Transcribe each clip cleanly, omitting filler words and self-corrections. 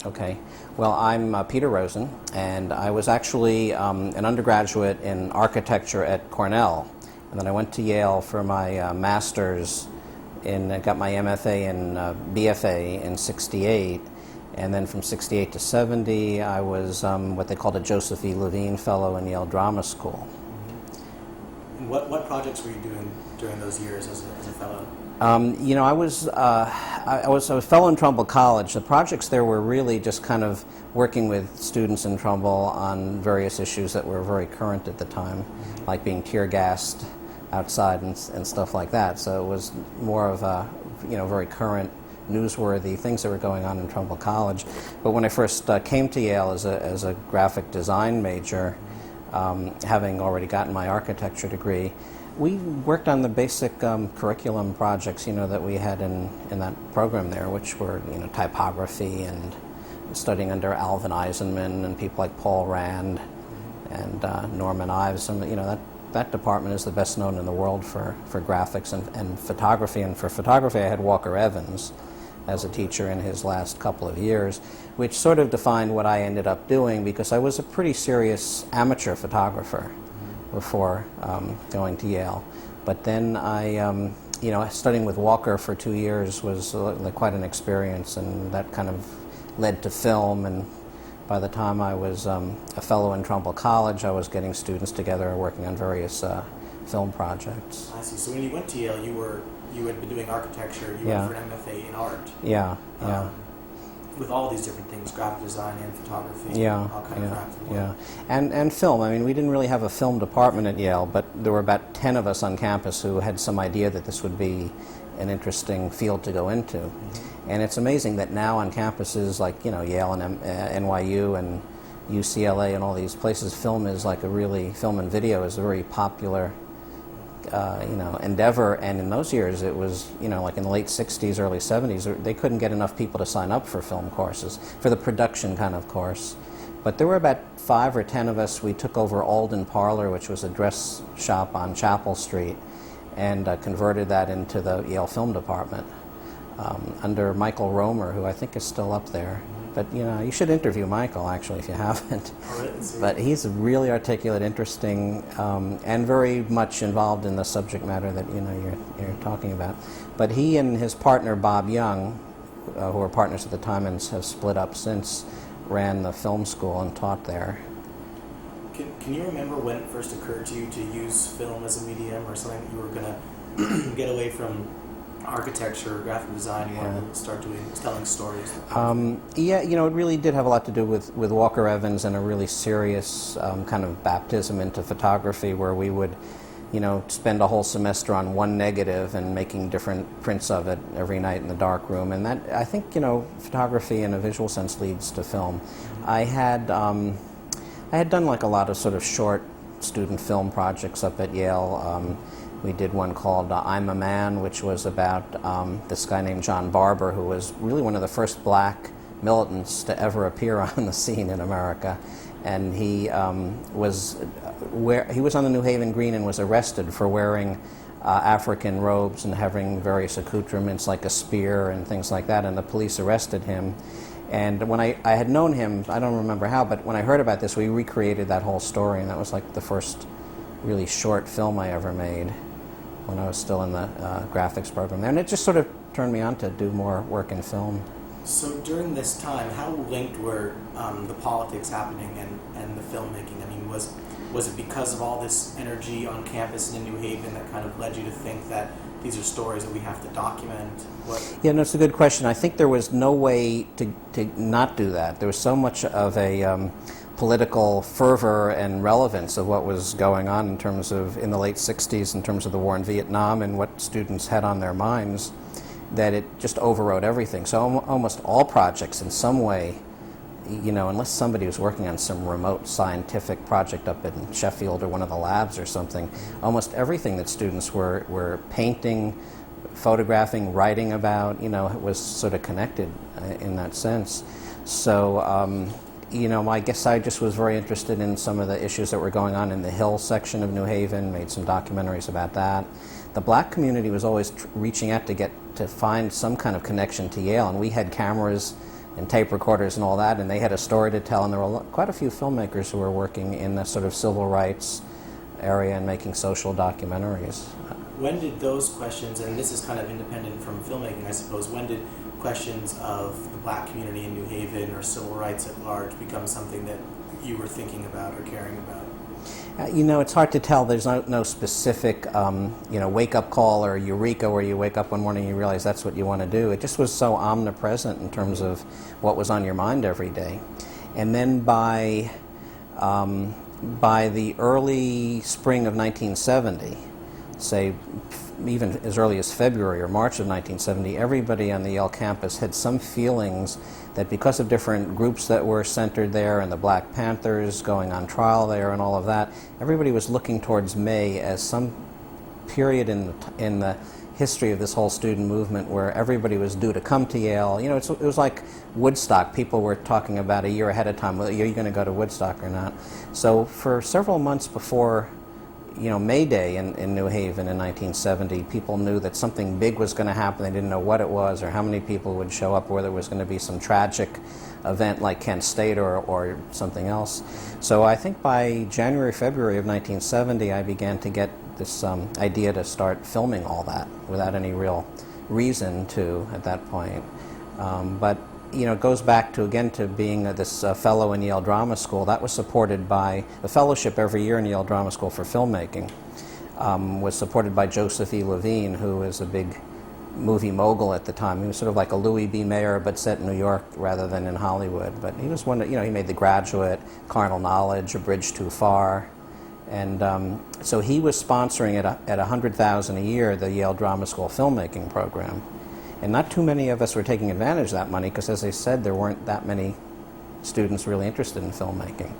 Okay. Well, I'm Peter Rosen, and I was actually an undergraduate in architecture at Cornell. And then I went to Yale for my master's I got my MFA and BFA in '68. And then from '68 to '70, I was what they called a Joseph E. Levine Fellow in Yale Drama School. And what projects were you doing during those years as a fellow? You know, I was a fellow in Trumbull College. The projects there were really just kind of working with students in Trumbull on various issues that were very current at the time, like being tear gassed outside and stuff like that. So it was more of a, very current, newsworthy things that were going on in Trumbull College. But when I first came to Yale as a graphic design major, having already gotten my architecture degree, we worked on the basic curriculum projects, that we had in that program there, which were, typography and studying under Alvin Eisenman and people like Paul Rand and Norman Ives. And, that department is the best known in the world for graphics and photography. And for photography, I had Walker Evans as a teacher in his last couple of years, which sort of defined what I ended up doing, because I was a pretty serious amateur photographer before going to Yale. But then studying with Walker for 2 years was quite an experience, and that kind of led to film. And by the time I was a fellow in Trumbull College, I was getting students together working on various film projects. I see. So when you went to Yale, you had been doing architecture. You went for an MFA in art. Yeah. With all these different things, graphic design and photography, all kind of wrapped in one. Yeah, and film. I mean, we didn't really have a film department at Yale, but there were about 10 of us on campus who had some idea that this would be an interesting field to go into. And it's amazing that now on campuses like, Yale and NYU and UCLA and all these places, film and video is a very popular endeavor. And in those years, it was, like in the late 60s, early 70s, they couldn't get enough people to sign up for film courses, for the production kind of course. But there were about 5 or 10 of us. We took over Alden Parlor, which was a dress shop on Chapel Street, and converted that into the Yale Film Department under Michael Romer, who I think is still up there. But, you should interview Michael, actually, if you haven't. But he's really articulate, interesting, and very much involved in the subject matter that, you're talking about. But he and his partner, Bob Young, who were partners at the time and have split up since, ran the film school and taught there. Can you remember when it first occurred to you to use film as a medium, or something that you were going to get away from architecture, graphic design, you wanted to start telling stories? It really did have a lot to do with Walker Evans and a really serious kind of baptism into photography, where we would, spend a whole semester on one negative and making different prints of it every night in the dark room. And that, I think, photography in a visual sense leads to film. I had done like a lot of sort of short student film projects up at Yale. We did one called I'm a Man, which was about this guy named John Barber, who was really one of the first black militants to ever appear on the scene in America. And he was on the New Haven Green and was arrested for wearing African robes and having various accoutrements like a spear and things like that, and the police arrested him. And when I had known him, I don't remember how, but when I heard about this, we recreated that whole story, and that was like the first really short film I ever made when I was still in the graphics program there. And it just sort of turned me on to do more work in film. So during this time, how linked were the politics happening and the filmmaking? I mean, was it because of all this energy on campus and in New Haven that kind of led you to think that these are stories that we have to document? Yeah, no, it's a good question. I think there was no way to not do that. There was so much of a political fervor and relevance of what was going on in terms of, in the late 60s, in terms of the war in Vietnam and what students had on their minds, that it just overrode everything. So almost all projects in some way, unless somebody was working on some remote scientific project up in Sheffield or one of the labs or something, almost everything that students were painting, photographing, writing about, was sort of connected in that sense. So, I guess I just was very interested in some of the issues that were going on in the Hill section of New Haven, made some documentaries about that. The black community was always reaching out to find some kind of connection to Yale, and we had cameras and tape recorders and all that, and they had a story to tell, and there were quite a few filmmakers who were working in the sort of civil rights area and making social documentaries. When did those questions, and this is kind of independent from filmmaking, I suppose, when did questions of the black community in New Haven or civil rights at large become something that you were thinking about or caring about? It's hard to tell. There's no specific, wake-up call or eureka where you wake up one morning and you realize that's what you want to do. It just was so omnipresent in terms of what was on your mind every day. And then by the early spring of 1970, say even as early as February or March of 1970, everybody on the Yale campus had some feelings that because of different groups that were centered there and the Black Panthers going on trial there and all of that, everybody was looking towards May as some period in the history of this whole student movement where everybody was due to come to Yale. It was like Woodstock. People were talking about a year ahead of time, well, are you going to go to Woodstock or not? So for several months before May Day in New Haven in 1970, people knew that something big was going to happen. They didn't know what it was or how many people would show up, or whether it was going to be some tragic event like Kent State or something else. So I think by January, February of 1970, I began to get this idea to start filming all that without any real reason to at that point. But it goes back to being this fellow in Yale Drama School. That was supported by the fellowship every year in Yale Drama School for filmmaking. Was supported by Joseph E. Levine, who was a big movie mogul at the time. He was sort of like a Louis B. Mayer, but set in New York rather than in Hollywood. But he was one that, he made The Graduate, Carnal Knowledge, A Bridge Too Far. And so he was sponsoring at $100,000 a year the Yale Drama School filmmaking program. And not too many of us were taking advantage of that money because, as I said, there weren't that many students really interested in filmmaking.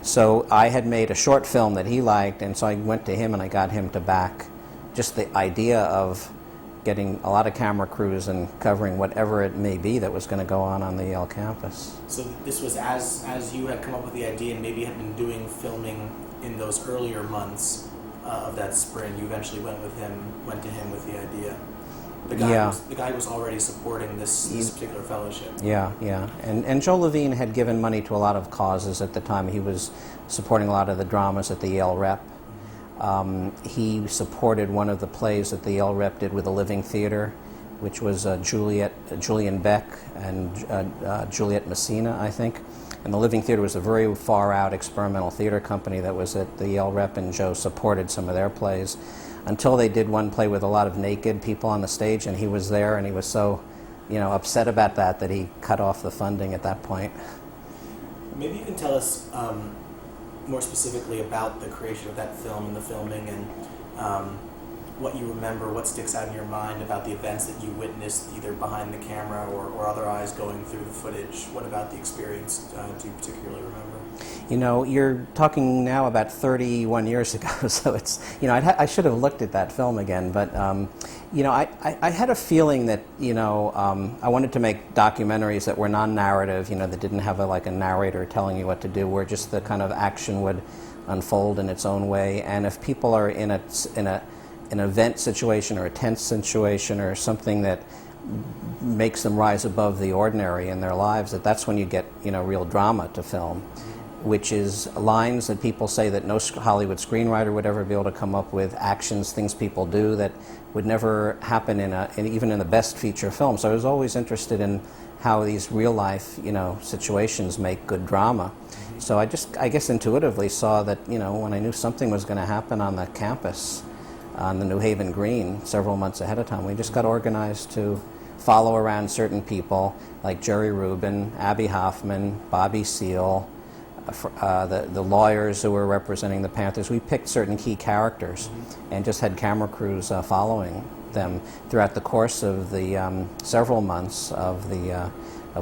So I had made a short film that he liked, and so I went to him and I got him to back just the idea of getting a lot of camera crews and covering whatever it may be that was going to go on the Yale campus. So this was as you had come up with the idea and maybe had been doing filming in those earlier months of that spring, you eventually went to him with the idea. The guy was already supporting this particular fellowship. Yeah. And Joe Levine had given money to a lot of causes at the time. He was supporting a lot of the dramas at the Yale Rep. He supported one of the plays that the Yale Rep did with the Living Theater, which was Julian Beck and Juliet Messina, I think. And the Living Theater was a very far-out experimental theater company that was at the Yale Rep, and Joe supported some of their plays. Until they did one play with a lot of naked people on the stage, and he was there, and he was so, upset about that he cut off the funding at that point. Maybe you can tell us more specifically about the creation of that film and the filming, and what you remember, what sticks out in your mind about the events that you witnessed, either behind the camera or other eyes going through the footage. What about the experience do you particularly remember? You're talking now about 31 years ago, so it's, I should have looked at that film again, but, I had a feeling that, I wanted to make documentaries that were non-narrative, that didn't have a narrator telling you what to do, where just the kind of action would unfold in its own way, and if people are in an event situation or a tense situation or something that makes them rise above the ordinary in their lives, that's when you get, real drama to film, which is lines that people say that no Hollywood screenwriter would ever be able to come up with, actions, things people do that would never happen even in the best feature film. So I was always interested in how these real life, situations make good drama. So I guess intuitively saw that, when I knew something was going to happen on the campus, on the New Haven Green several months ahead of time, we just got organized to follow around certain people like Jerry Rubin, Abby Hoffman, Bobby Seale, the lawyers who were representing the Panthers. We picked certain key characters and just had camera crews following them throughout the course of the several months of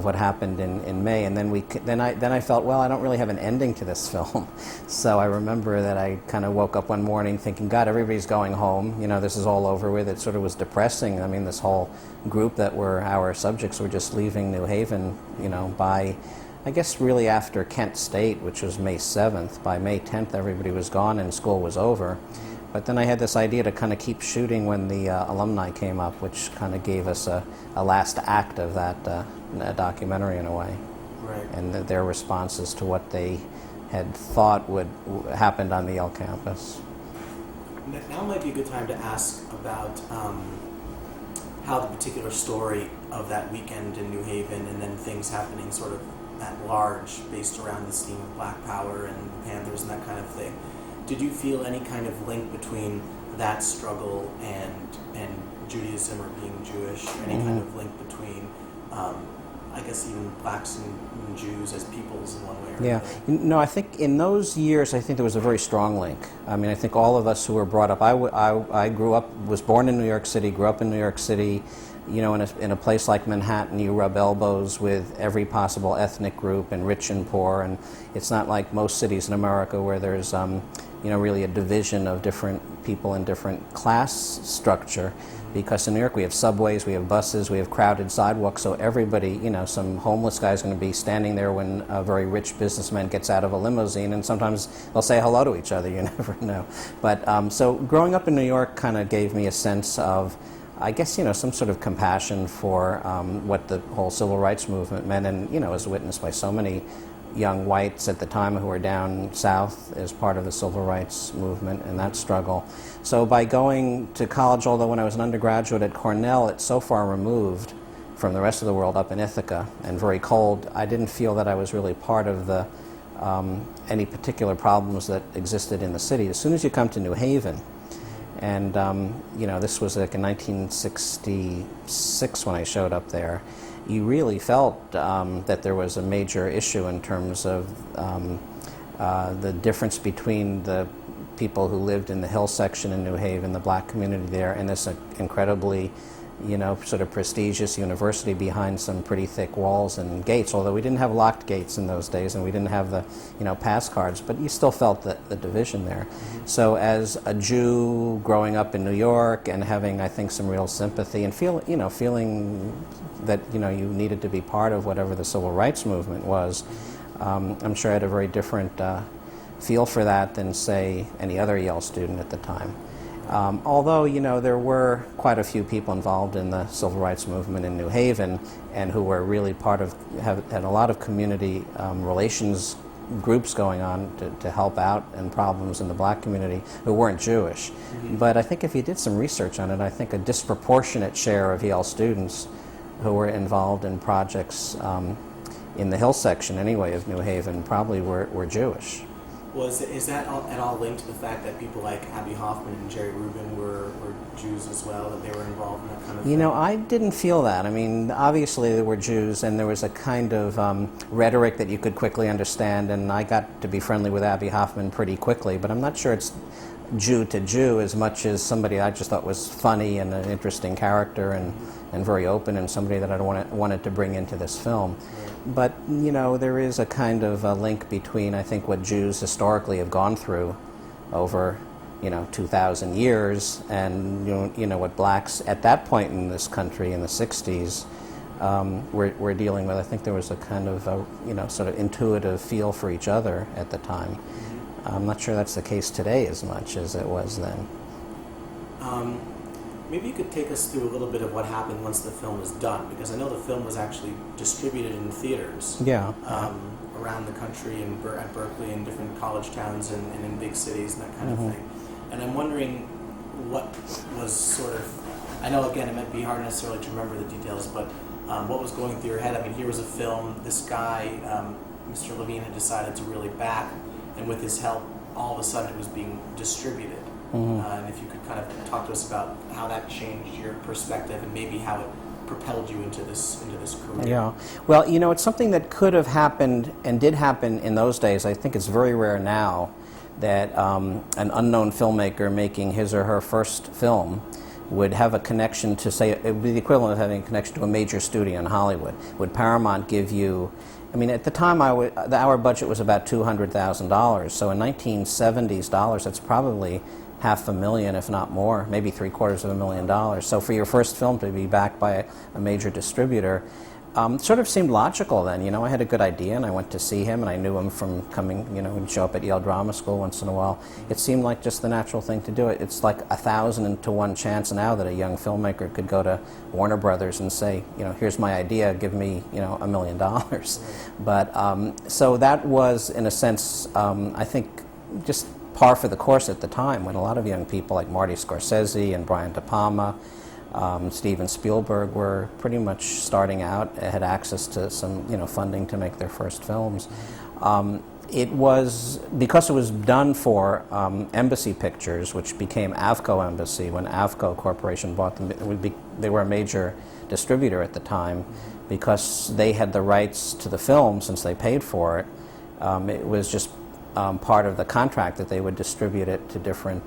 what happened in May. And then I felt, well, I don't really have an ending to this film. So I remember that I kind of woke up one morning thinking, God, everybody's going home. This is all over with. It sort of was depressing. I mean, this whole group that were our subjects were just leaving New Haven, by, I guess, really after Kent State, which was May 7th. By May 10th, everybody was gone and school was over. But then I had this idea to kind of keep shooting when the Alumni came up, which kind of gave us a last act of that documentary in a way. Right. And their responses to what they had thought would happened on the Yale campus. Now might be a good time to ask about how the particular story of that weekend in New Haven and then things happening sort of at large based around this theme of Black Power and the Panthers and that kind of thing. Did you feel any kind of link between that struggle and Judaism or being Jewish? Any kind of link between, I guess, even blacks and Jews as peoples in one way or another? No, I think in those years, I think there was a very strong link. I mean, I think all of us who were brought up, I grew up, was born in New York City, grew up in New York City. You know, in a place like Manhattan, you rub elbows with every possible ethnic group, and rich and poor, and it's not like most cities in America where there's, really a division of different people in different class structure. Because in New York we have subways, we have buses, we have crowded sidewalks, so everybody, some homeless guy's going to be standing there when a very rich businessman gets out of a limousine, and sometimes they'll say hello to each other, you never know. But so growing up in New York kind of gave me a sense of, I guess, some sort of compassion for what the whole civil rights movement meant, and, as witnessed by so many young whites at the time who were down south as part of the civil rights movement and that struggle. So by going to college, although when I was an undergraduate at Cornell, it's so far removed from the rest of the world up in Ithaca and very cold, I didn't feel that I was really part of the any particular problems that existed in the city. As soon as you come to New Haven, and this was like in 1966 when I showed up there, you really felt that there was a major issue in terms of the difference between the people who lived in the Hill section in New Haven, the black community there, and this incredibly, sort of prestigious university behind some pretty thick walls and gates, although we didn't have locked gates in those days and we didn't have the, pass cards, but you still felt the division there. Mm-hmm. So as a Jew growing up in New York and having, I think, some real sympathy and feeling that, you needed to be part of whatever the civil rights movement was, I'm sure I had a very different feel for that than, say, any other Yale student at the time. Although, there were quite a few people involved in the civil rights movement in New Haven and who were really part of, had a lot of community relations groups going on to help out in problems in the black community who weren't Jewish. Mm-hmm. But I think if you did some research on it, I think a disproportionate share of Yale students who were involved in projects in the Hill section, anyway, of New Haven probably were Jewish. Is that at all linked to the fact that people like Abby Hoffman and Jerry Rubin were Jews as well, that they were involved in that kind of thing? I didn't feel that. I mean, obviously they were Jews, and there was a kind of rhetoric that you could quickly understand, and I got to be friendly with Abby Hoffman pretty quickly, but I'm not sure it's Jew to Jew as much as somebody I just thought was funny and an interesting character and very open, and somebody that I wanted to bring into this film. But, there is a kind of a link between, I think, what Jews historically have gone through over, 2,000 years and, what blacks at that point in this country in the 60s were dealing with. I think there was a kind of, sort of intuitive feel for each other at the time. Mm-hmm. I'm not sure that's the case today as much as it was then. Maybe you could take us through a little bit of what happened once the film was done, because I know the film was actually distributed in theaters around the country and at Berkeley and different college towns and in big cities and that kind of thing. And I'm wondering what was sort of, I know again it might be hard necessarily to remember the details, but what was going through your head? I mean, here was a film, this guy, Mr. Levine, had decided to really back, and with his help, all of a sudden it was being distributed. Mm-hmm. And if you could kind of talk to us about how that changed your perspective and maybe how it propelled you into this career. Yeah. Well, it's something that could have happened and did happen in those days. I think it's very rare now that an unknown filmmaker making his or her first film would have a connection to, say, it would be the equivalent of having a connection to a major studio in Hollywood. Would Paramount give you, I mean, at the time our budget was about $200,000, so in 1970s dollars, that's probably $500,000, if not more, maybe $750,000. So for your first film to be backed by a major distributor, Sort of seemed logical then. You know, I had a good idea, and I went to see him, and I knew him from coming, you know, he'd show up at Yale Drama School once in a while. It seemed like just the natural thing to do. It's like 1,000 to 1 chance now that a young filmmaker could go to Warner Brothers and say, you know, here's my idea, give me, you know, $1 million. But so that was, in a sense, I think, just par for the course at the time, when a lot of young people like Marty Scorsese and Brian De Palma, Steven Spielberg were pretty much starting out, had access to some, you know, funding to make their first films. It was, because it was done for Embassy Pictures, which became Avco Embassy when Avco Corporation bought them. They were a major distributor at the time. Because they had the rights to the film since they paid for it, it was just part of the contract that they would distribute it to different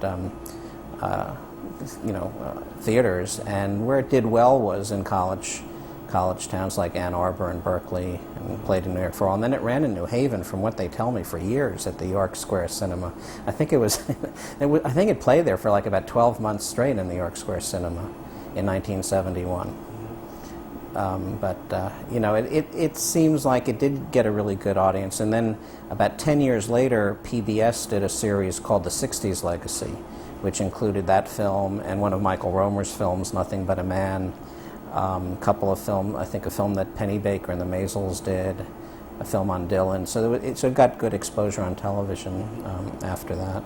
theaters, and where it did well was in college towns like Ann Arbor and Berkeley, and played in New York for a while. And then it ran in New Haven, from what they tell me, for years at the York Square Cinema. I think I think it played there for like about 12 months straight in the York Square Cinema in 1971. You know, it seems like it did get a really good audience. And then about 10 years later, PBS did a series called The 60s Legacy, which included that film and one of Michael Romer's films, Nothing But a Man, a couple of films, I think a film that Penny Baker and the Maisels did, a film on Dylan. So it got good exposure on television after that.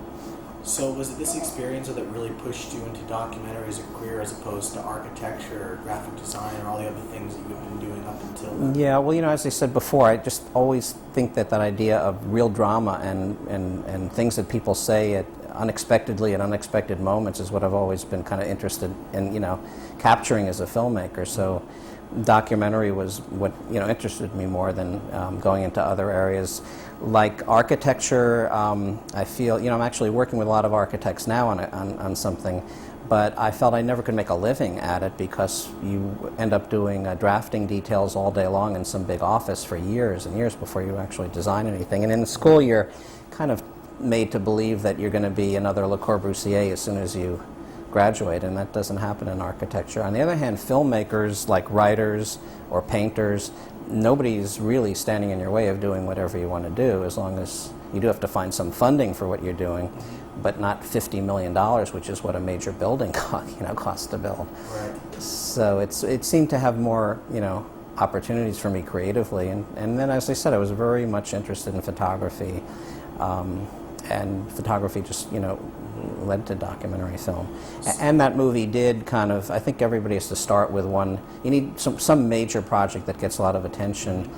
So was it this experience that really pushed you into documentary as a career, as opposed to architecture or graphic design or all the other things that you've been doing up until then? Yeah, well, you know, as I said before, I just always think that idea of real drama and things that people say unexpectedly at unexpected moments is what I've always been kind of interested in, you know, capturing as a filmmaker. So documentary was what, you know, interested me more than going into other areas. Like architecture, I feel, you know, I'm actually working with a lot of architects now on something, but I felt I never could make a living at it because you end up doing drafting details all day long in some big office for years and years before you actually design anything. And in school, you're kind of made to believe that you're going to be another Le Corbusier as soon as you graduate, and that doesn't happen in architecture. On the other hand, filmmakers, like writers or painters, nobody's really standing in your way of doing whatever you want to do, as long as you do have to find some funding for what you're doing, but not $50 million, which is what a major building costs to build. Right. So it seemed to have more, you know, opportunities for me creatively, and then, as I said, I was very much interested in photography, and photography just, you know, led to documentary film. And that movie did kind of, I think everybody has to start with one. You need some major project that gets a lot of attention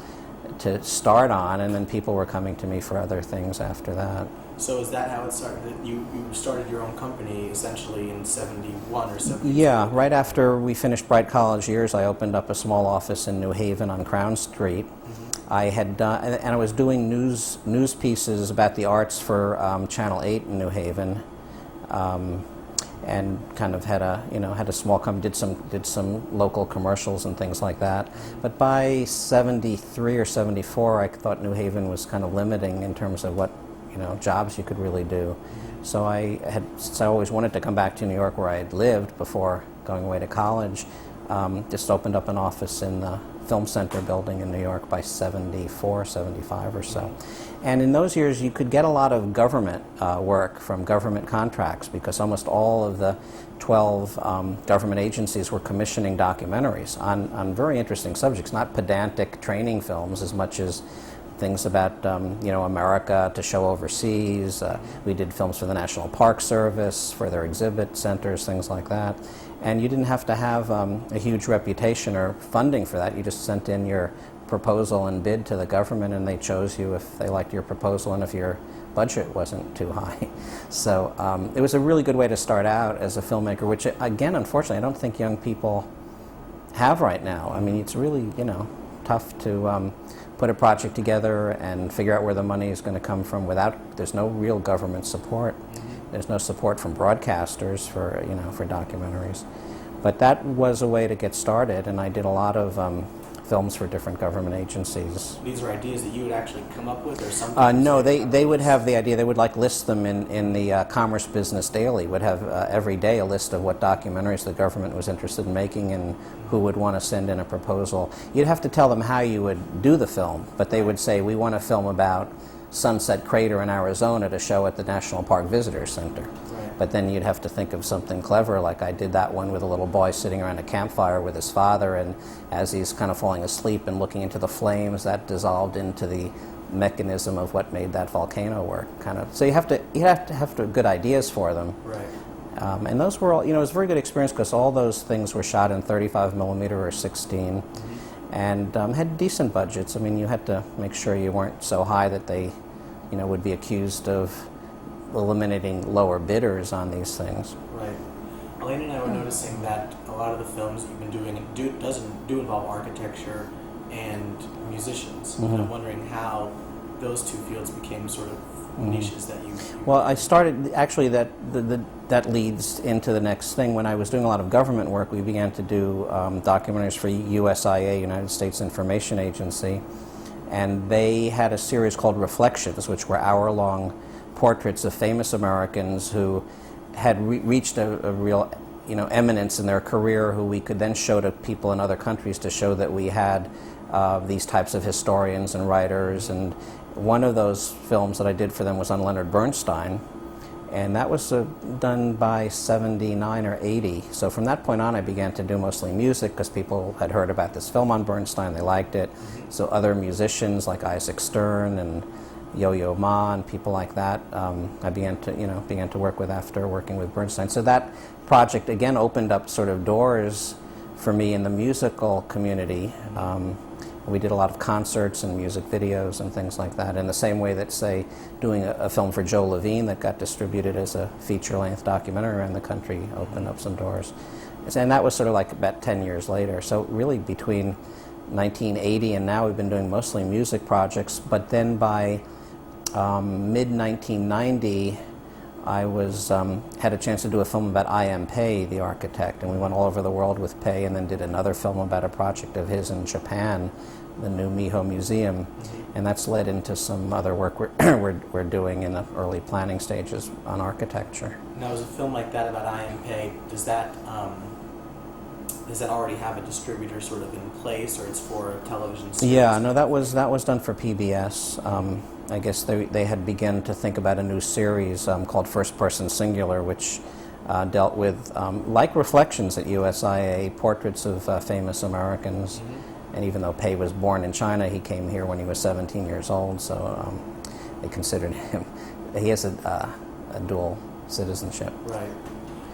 to start on, and then people were coming to me for other things after that. So is that how it started? You started your own company essentially in 71 or 72? Yeah, right after we finished Bright College Years, I opened up a small office in New Haven on Crown Street. I had done, and I was doing news pieces about the arts for Channel 8 in New Haven, and kind of had a small company, did some local commercials and things like that. But by 73 or 74, I thought New Haven was kind of limiting in terms of what, you know, jobs you could really do. So since I always wanted to come back to New York where I had lived before going away to college, just opened up an office in the Film Center building in New York by 74, 75 or so. And in those years, you could get a lot of government work from government contracts, because almost all of the 12 government agencies were commissioning documentaries on very interesting subjects, not pedantic training films as much as things about you know, America to show overseas. We did films for the National Park Service, for their exhibit centers, things like that. And you didn't have to have a huge reputation or funding for that. You just sent in your proposal and bid to the government, and they chose you if they liked your proposal and if your budget wasn't too high. So it was a really good way to start out as a filmmaker, which, again, unfortunately, I don't think young people have right now. I mean, it's really, you know, tough to put a project together and figure out where the money is going to come from there's no real government support. There's no support from broadcasters for, you know, for documentaries. But that was a way to get started, and I did a lot of films for different government agencies. These are ideas that you would actually come up with, or something? No, they would have the idea. They would like list them in the Commerce Business Daily. Would have every day a list of what documentaries the government was interested in making and who would want to send in a proposal. You'd have to tell them how you would do the film, but they would say, we want a film about Sunset Crater in Arizona to show at the National Park Visitor Center. Right. But then you'd have to think of something clever, like I did that one with a little boy sitting around a campfire with his father, and as he's kind of falling asleep and looking into the flames, that dissolved into the mechanism of what made that volcano work. So you have to have good ideas for them. Right. And those were all, it was a very good experience because all those things were shot in 35 millimeter or 16, and had decent budgets. I mean, you had to make sure you weren't so high that they, would be accused of eliminating lower bidders on these things. Right. Elaine and I were noticing that a lot of the films you've been doing do involve architecture and musicians. And I'm wondering how those two fields became sort of niches that you... Well, I started, actually, that leads into the next thing. When I was doing a lot of government work, we began to do documentaries for USIA, United States Information Agency, and they had a series called Reflections, which were hour-long portraits of famous Americans who had reached a real eminence in their career, who we could then show to people in other countries to show that we had these types of historians and writers. And one of those films that I did for them was on Leonard Bernstein, and that was done by 79 or 80. So from that point on, I began to do mostly music because people had heard about this film on Bernstein, they liked it. So other musicians like Isaac Stern and Yo-Yo Ma and people like that, I began to work with after working with Bernstein. So that project again opened up sort of doors for me in the musical community. We did a lot of concerts and music videos and things like that, in the same way that, say, doing a film for Joe Levine that got distributed as a feature-length documentary around the country opened up some doors. And that was sort of like about 10 years later. So really between 1980 and now we've been doing mostly music projects, but then by mid-1990 I had a chance to do a film about I.M. Pei, the architect, and we went all over the world with Pei, and then did another film about a project of his in Japan, the new Miho Museum, and that's led into some other work we're doing in the early planning stages on architecture. Now, is a film like that about I.M. Pei, does that already have a distributor sort of in place, or it's for a television series? Yeah, no, that was done for PBS. I guess they had begun to think about a new series called First Person Singular, which dealt with, like Reflections at USIA, portraits of famous Americans. And even though Pei was born in China, he came here when he was 17 years old, so they considered him, he has a dual citizenship. Right.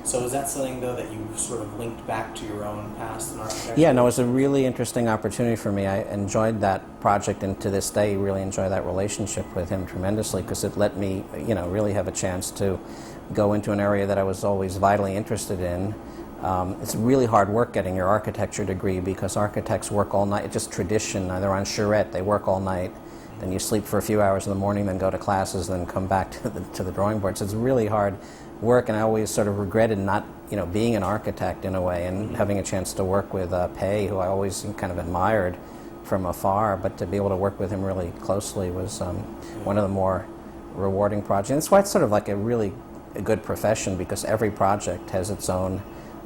So is that something, though, that you sort of linked back to your own past in architecture? Yeah, no, it was a really interesting opportunity for me. I enjoyed that project, and to this day really enjoy that relationship with him tremendously, because it let me, really have a chance to go into an area that I was always vitally interested in. It's really hard work getting your architecture degree, because architects work all night. It's just tradition. They're on charrette. They work all night. Then you sleep for a few hours in the morning, then go to classes, then come back to the drawing board. So it's really hard work, and I always sort of regretted not, being an architect in a way, and having a chance to work with Pei, who I always kind of admired from afar, but to be able to work with him really closely was one of the more rewarding projects. And that's why it's sort of like a good profession, because every project has its own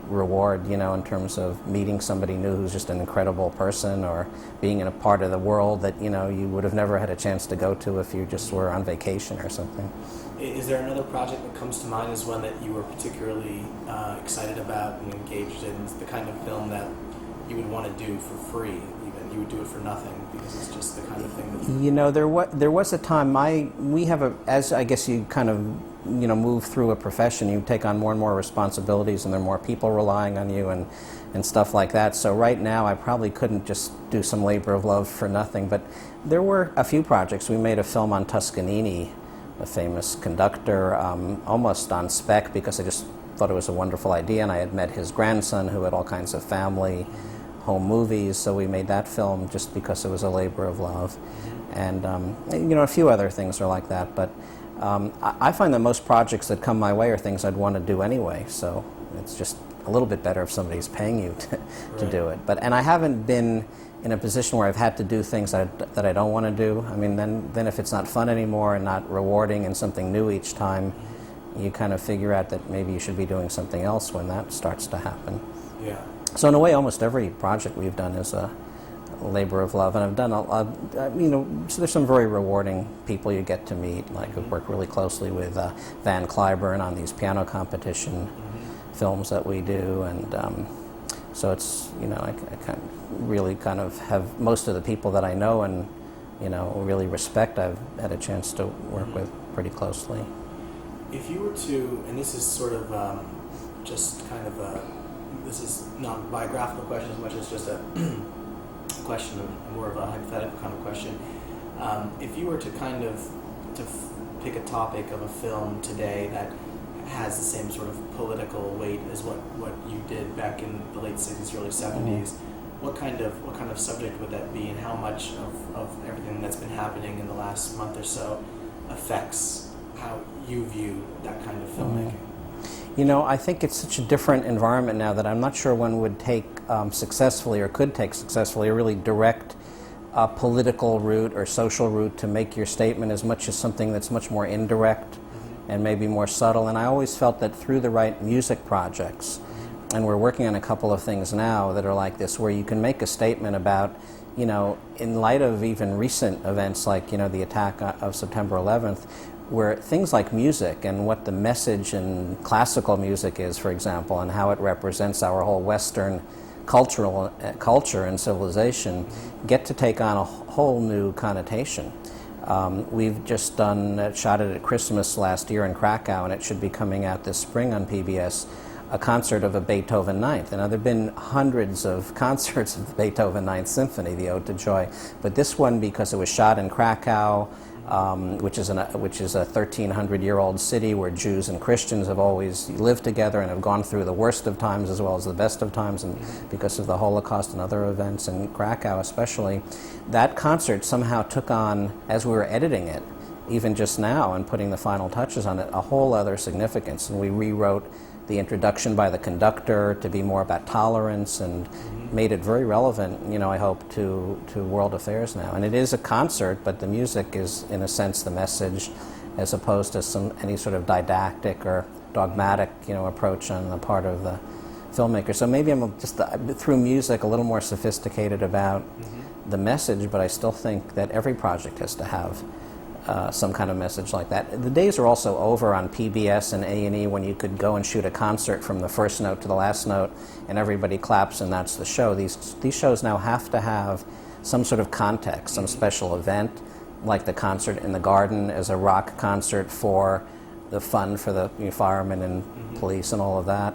reward, in terms of meeting somebody new who's just an incredible person, or being in a part of the world that, you would have never had a chance to go to if you just were on vacation or something. Is there another project that comes to mind as one that you were particularly excited about and engaged in? It's the kind of film that you would want to do for free, even. You would do it for nothing, because it's just the kind of thing that you... There was a time, as I guess you kind of, move through a profession, you take on more and more responsibilities, and there are more people relying on you and stuff like that. So right now I probably couldn't just do some labor of love for nothing, but there were a few projects. We made a film on Toscanini, a famous conductor, almost on spec, because I just thought it was a wonderful idea, and I had met his grandson who had all kinds of family home movies, so we made that film just because it was a labor of love. And a few other things are like that, but I find that most projects that come my way are things I'd want to do anyway, so it's just a little bit better if somebody's paying you to do it. And I haven't been in a position where I've had to do things that I don't want to do. I mean, then if it's not fun anymore and not rewarding and something new each time, you kind of figure out that maybe you should be doing something else when that starts to happen. Yeah. So in a way, almost every project we've done is a labor of love, and I've done so there's some very rewarding people you get to meet. Like I've worked really closely with Van Cliburn on these piano competition films that we do, and so it's I really kind of have most of the people that I know and really respect. I've had a chance to work with pretty closely. If you were to, and this is sort of just kind of this is not a biographical question as much as just a question, more of a hypothetical kind of question. If you were to kind of pick a topic of a film today that has the same sort of political weight as what you did back in the late 60s, early 70s, what kind of subject would that be, and how much of everything that's been happening in the last month or so affects how you view that kind of filmmaking? I think it's such a different environment now that I'm not sure one would take successfully, or could take successfully, a really direct political route or social route to make your statement, as much as something that's much more indirect and maybe more subtle. And I always felt that through the right music projects, and we're working on a couple of things now that are like this, where you can make a statement about, in light of even recent events like, the attack of September 11th, where things like music and what the message in classical music is, for example, and how it represents our whole Western culture and civilization, get to take on a whole new connotation. We've just shot it at Christmas last year in Krakow, and it should be coming out this spring on PBS, a concert of a Beethoven Ninth. And now there have been hundreds of concerts of Beethoven Ninth Symphony, the Ode to Joy, but this one, because it was shot in Krakow, which is a 1,300-year-old city where Jews and Christians have always lived together and have gone through the worst of times as well as the best of times, and because of the Holocaust and other events in Krakow especially, that concert somehow took on, as we were editing it, even just now and putting the final touches on it, a whole other significance. And we rewrote the introduction by the conductor to be more about tolerance, and made it very relevant, I hope, to world affairs now. And it is a concert, but the music is, in a sense, the message, as opposed to any sort of didactic or dogmatic, approach on the part of the filmmaker. So maybe I'm just, through music, a little more sophisticated about the message, but I still think that every project has to have some kind of message like that. The days are also over on PBS and A&E when you could go and shoot a concert from the first note to the last note and everybody claps and that's the show. These shows now have to have some sort of context, some special event, like the concert in the garden as a rock concert for the fund for the firemen and police and all of that.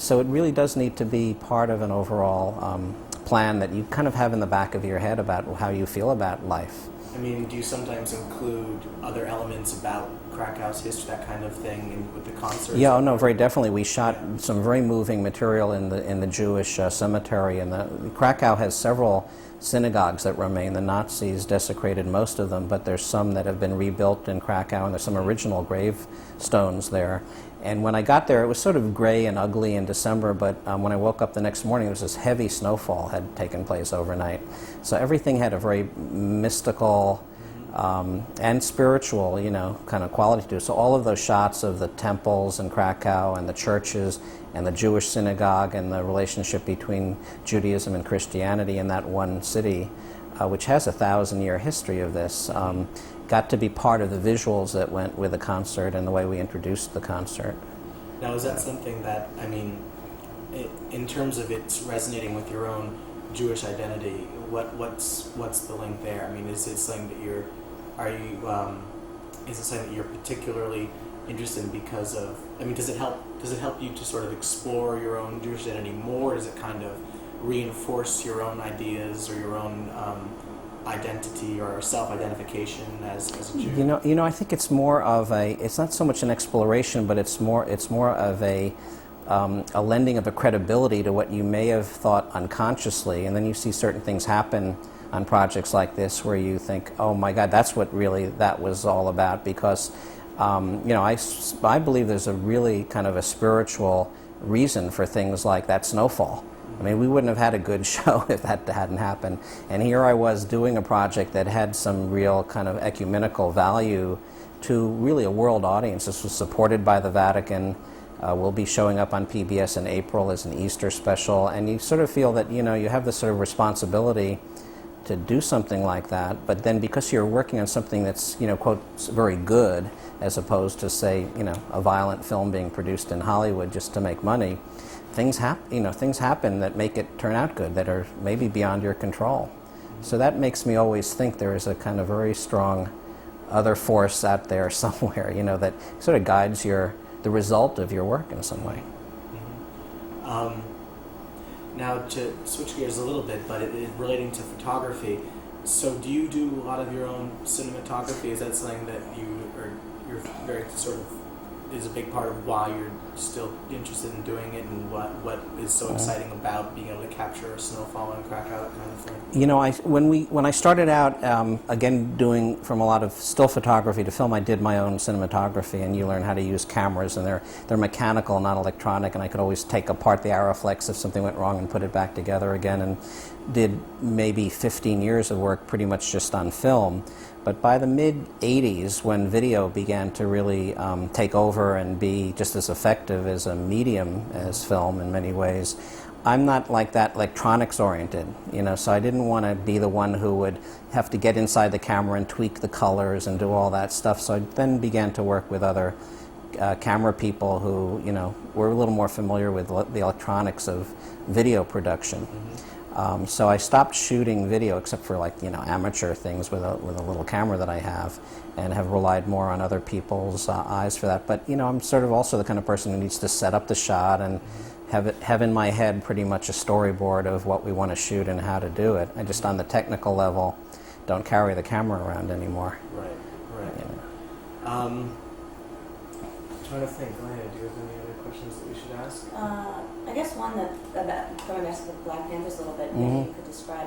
So it really does need to be part of an overall plan that you kind of have in the back of your head about how you feel about life. I mean, do you sometimes include other elements about Krakow's history, that kind of thing, with the concerts? Yeah, no, very definitely. We shot some very moving material in the Jewish cemetery, and Krakow has several synagogues that remain. The Nazis desecrated most of them, but there's some that have been rebuilt in Krakow, and there's some original gravestones there. And when I got there, it was sort of gray and ugly in December, but when I woke up the next morning, there was this heavy snowfall had taken place overnight. So everything had a very mystical and spiritual, kind of quality to it. So all of those shots of the temples in Krakow and the churches and the Jewish synagogue and the relationship between Judaism and Christianity in that one city, which has a 1,000-year history of this, got to be part of the visuals that went with the concert and the way we introduced the concert. Now, is that something that, in terms of it's resonating with your own Jewish identity, what's the link there? Is it something that you're particularly interested in because of, does it help you to sort of explore your own Jewish identity more? Does it kind of reinforce your own ideas or your own identity or self-identification as a Jew? I think it's more of it's not so much an exploration, but it's more of a lending of a credibility to what you may have thought unconsciously, and then you see certain things happen on projects like this where you think, oh my God, that's what really that was all about, because I believe there's a really kind of a spiritual reason for things like that snowfall. I mean, we wouldn't have had a good show if that hadn't happened. And here I was doing a project that had some real kind of ecumenical value to really a world audience. This was supported by the Vatican. We'll be showing up on PBS in April as an Easter special, and you sort of feel that, you know, you have this sort of responsibility to do something like that, but then because you're working on something that's, you know, quote, very good, as opposed to, say, you know, a violent film being produced in Hollywood just to make money, things happen that make it turn out good, that are maybe beyond your control. So that makes me always think there is a kind of very strong other force out there somewhere, you know, that sort of guides the result of your work in some way. Now, to switch gears a little bit, but relating to photography, so do you do a lot of your own cinematography? Is that something that you're very sort of is a big part of why you're still interested in doing it, and what is so exciting about being able to capture a snowfall in Krakow, that kind of thing? You know, when I started out, again, doing from a lot of still photography to film, I did my own cinematography, and you learn how to use cameras, and they're mechanical, not electronic, and I could always take apart the Arrowflex if something went wrong and put it back together again, and did maybe 15 years of work pretty much just on film. But by the mid-'80s, when video began to really take over and be just as effective as a medium as film in many ways, I'm not like that electronics-oriented, you know, so I didn't want to be the one who would have to get inside the camera and tweak the colors and do all that stuff. So I then began to work with other camera people who, you know, were a little more familiar with the electronics of video production. So I stopped shooting video, except for, like, you know, amateur things with a little camera that I have, and have relied more on other people's eyes for that. But, you know, I'm sort of also the kind of person who needs to set up the shot and have in my head pretty much a storyboard of what we want to shoot and how to do it. I just, on the technical level, don't carry the camera around anymore. Right. You know. I'm trying to think. Do you have any other questions that we should ask? I guess one that, about going back to the Black Panthers a little bit, maybe you could describe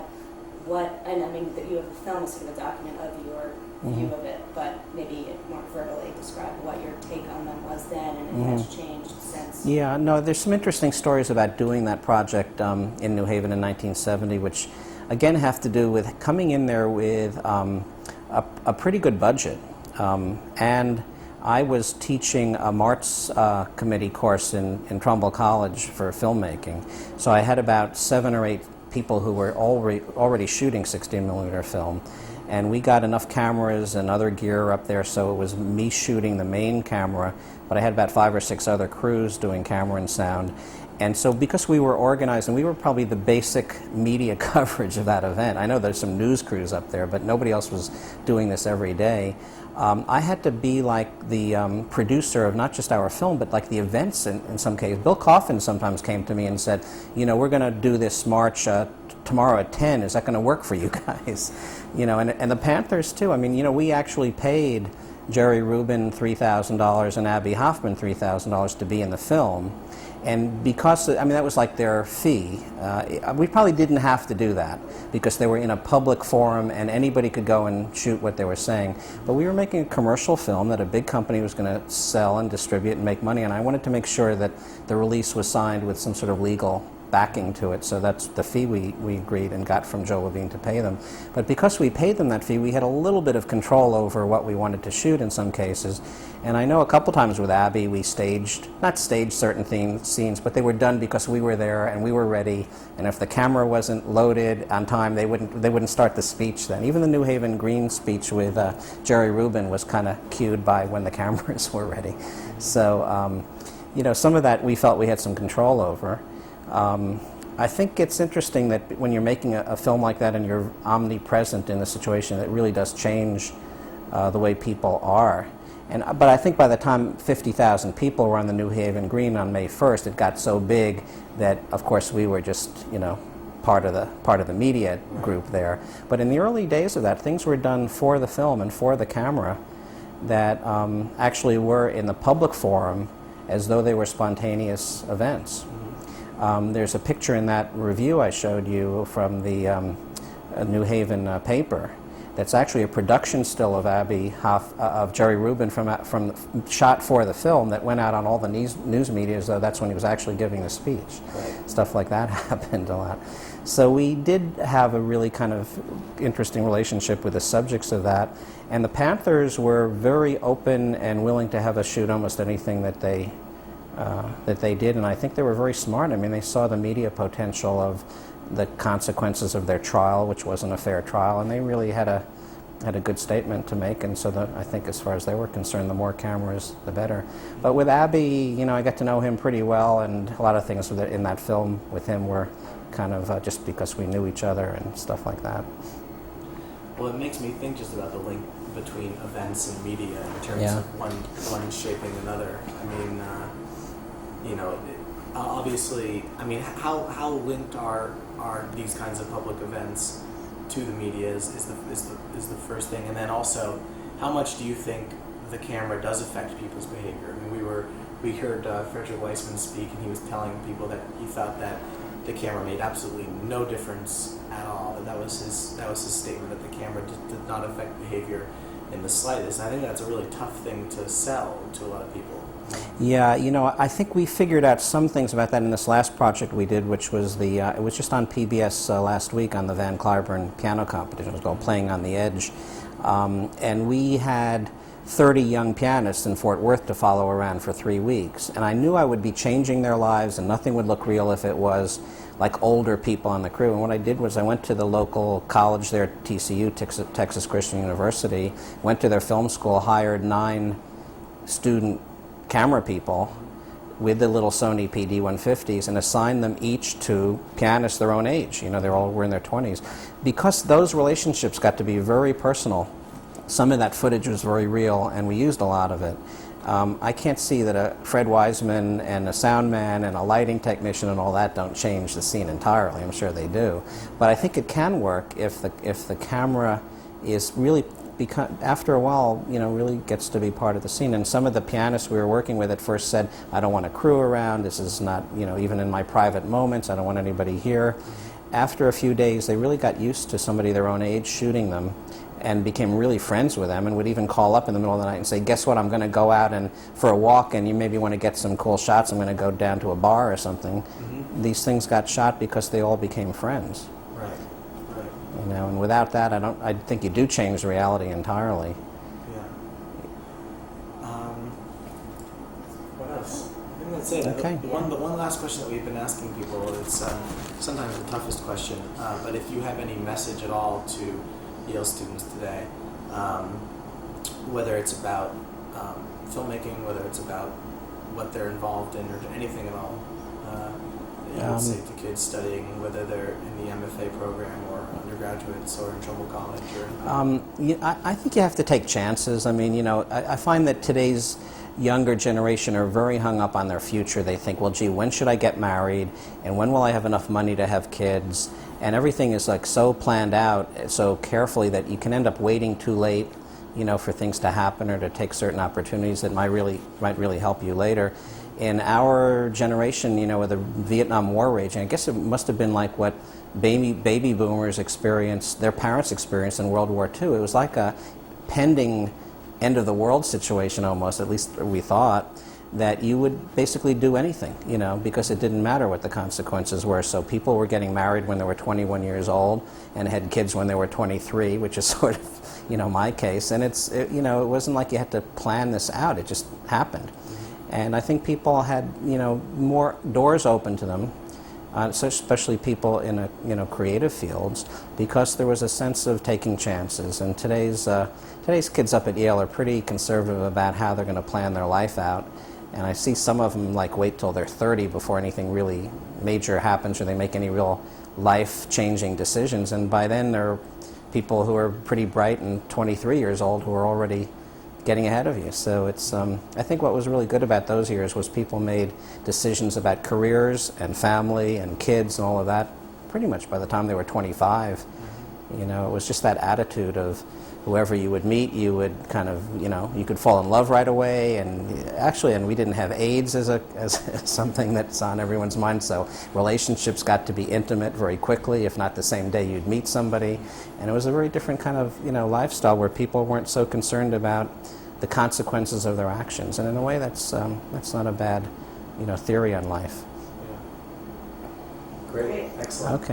what, and I mean that you have the film is sort of a document of your view of it, but maybe more verbally describe what your take on them was then and if that's changed since. Yeah, no, there's some interesting stories about doing that project in New Haven in 1970, which again have to do with coming in there with a pretty good budget. And I was teaching a Marts Committee course in Trumbull College for filmmaking. So I had about 7 or 8 people who were already shooting 16mm film. And we got enough cameras and other gear up there, so it was me shooting the main camera, but I had about 5 or 6 other crews doing camera and sound. And so because we were organized, and we were probably the basic media coverage of that event. I know there's some news crews up there, but nobody else was doing this every day. I had to be like the producer of not just our film, but like the events in some cases. Bill Coffin sometimes came to me and said, you know, we're going to do this march tomorrow at 10. Is that going to work for you guys? You know, and the Panthers too. I mean, you know, we actually paid Jerry Rubin $3,000 and Abby Hoffman $3,000 to be in the film. And because, I mean, that was like their fee. We probably didn't have to do that because they were in a public forum and anybody could go and shoot what they were saying. But we were making a commercial film that a big company was going to sell and distribute and make money, and I wanted to make sure that the release was signed with some sort of legal backing to it. So that's the fee we agreed and got from Joe Levine to pay them. But because we paid them that fee, we had a little bit of control over what we wanted to shoot in some cases. And I know a couple times with Abby we not staged certain scenes, but they were done because we were there and we were ready. And if the camera wasn't loaded on time, they wouldn't start the speech then. Even the New Haven Green speech with Jerry Rubin was kind of cued by when the cameras were ready. So, you know, some of that we felt we had some control over. I think it's interesting that when you're making a film like that and you're omnipresent in the situation, it really does change the way people are. But I think by the time 50,000 people were on the New Haven Green on May 1st, it got so big that, of course, we were just, you know, part of the media group there. But in the early days of that, things were done for the film and for the camera that actually were in the public forum as though they were spontaneous events. There's a picture in that review I showed you from the New Haven paper that's actually a production still of of Jerry Rubin shot for the film that went out on all the news media as though that's when he was actually giving the speech. Right. Stuff like that happened a lot. So we did have a really kind of interesting relationship with the subjects of that, and the Panthers were very open and willing to have us shoot almost anything that they did, and I think they were very smart. I mean, they saw the media potential of the consequences of their trial, which wasn't a fair trial, and they really had a good statement to make. And so I think as far as they were concerned, the more cameras, the better. But with Abbey, I got to know him pretty well, and a lot of things in that film with him were kind of just because we knew each other and stuff like that. Well, it makes me think just about the link between events and media in terms of one shaping another. I mean, obviously, I mean, how linked are these kinds of public events to the media is the first thing, and then also, how much do you think the camera does affect people's behavior? I mean, we heard Frederick Weissman speak, and he was telling people that he thought that the camera made absolutely no difference at all. That was his statement, that the camera did not affect behavior in the slightest. I think that's a really tough thing to sell to a lot of people. Yeah, I think we figured out some things about that in this last project we did, which was it was just on PBS last week on the Van Cliburn piano competition. It was called Playing on the Edge. And we had 30 young pianists in Fort Worth to follow around for 3 weeks. And I knew I would be changing their lives, and nothing would look real if it was like older people on the crew. And what I did was I went to the local college there at TCU, Texas Christian University, went to their film school, hired 9 student camera people with the little Sony PD-150s and assigned them each to pianists their own age. They all were in their 20s. Because those relationships got to be very personal, some of that footage was very real, and we used a lot of it. I can't see that a Fred Wiseman and a sound man and a lighting technician and all that don't change the scene entirely. I'm sure they do. But I think it can work if the camera is really, after a while, really gets to be part of the scene. And some of the pianists we were working with at first said, I don't want a crew around, this is not, even in my private moments, I don't want anybody here. After a few days, they really got used to somebody their own age shooting them and became really friends with them, and would even call up in the middle of the night and say, guess what, I'm going to go out and for a walk, and you maybe want to get some cool shots, I'm going to go down to a bar or something. Mm-hmm. These things got shot because they all became friends. Right. And without that, I think you do change reality entirely. Yeah. What else? I think that's it. Okay. The one last question that we've been asking people is sometimes the toughest question, but if you have any message at all to Yale students today, whether it's about filmmaking, whether it's about what they're involved in, or anything at all, that you would say to kids studying, whether they're in the MFA program or undergraduates or in Trumbull College or I think you have to take chances. I mean, I find that today's younger generation are very hung up on their future. They think, well, gee, when should I get married, and when will I have enough money to have kids? And everything is like so planned out so carefully that you can end up waiting too late, for things to happen or to take certain opportunities that might really help you later. In our generation, with the Vietnam War raging, I guess it must have been like what baby boomers experienced, their parents experienced in World War II. It was like a pending end of the world situation almost, at least we thought, that you would basically do anything, because it didn't matter what the consequences were. So people were getting married when they were 21 years old and had kids when they were 23, which is sort of, my case. And it wasn't like you had to plan this out. It just happened. And I think people had, more doors open to them, so especially people in creative fields, because there was a sense of taking chances. And today's kids up at Yale are pretty conservative about how they're going to plan their life out. And I see some of them wait till they're 30 before anything really major happens or they make any real life-changing decisions. And by then, there are people who are pretty bright and 23 years old who are already getting ahead of you. So it's, I think what was really good about those years was people made decisions about careers and family and kids and all of that pretty much by the time they were 25. You know, it was just that attitude of whoever you would meet, you would kind of, you know, you could fall in love right away. And actually, and we didn't have AIDS as something that's on everyone's mind, so relationships got to be intimate very quickly. If not the same day, you'd meet somebody. And it was a very different kind of, you know, lifestyle where people weren't so concerned about the consequences of their actions. And in a way, that's not a bad, you know, theory on life. Great. Excellent. Okay.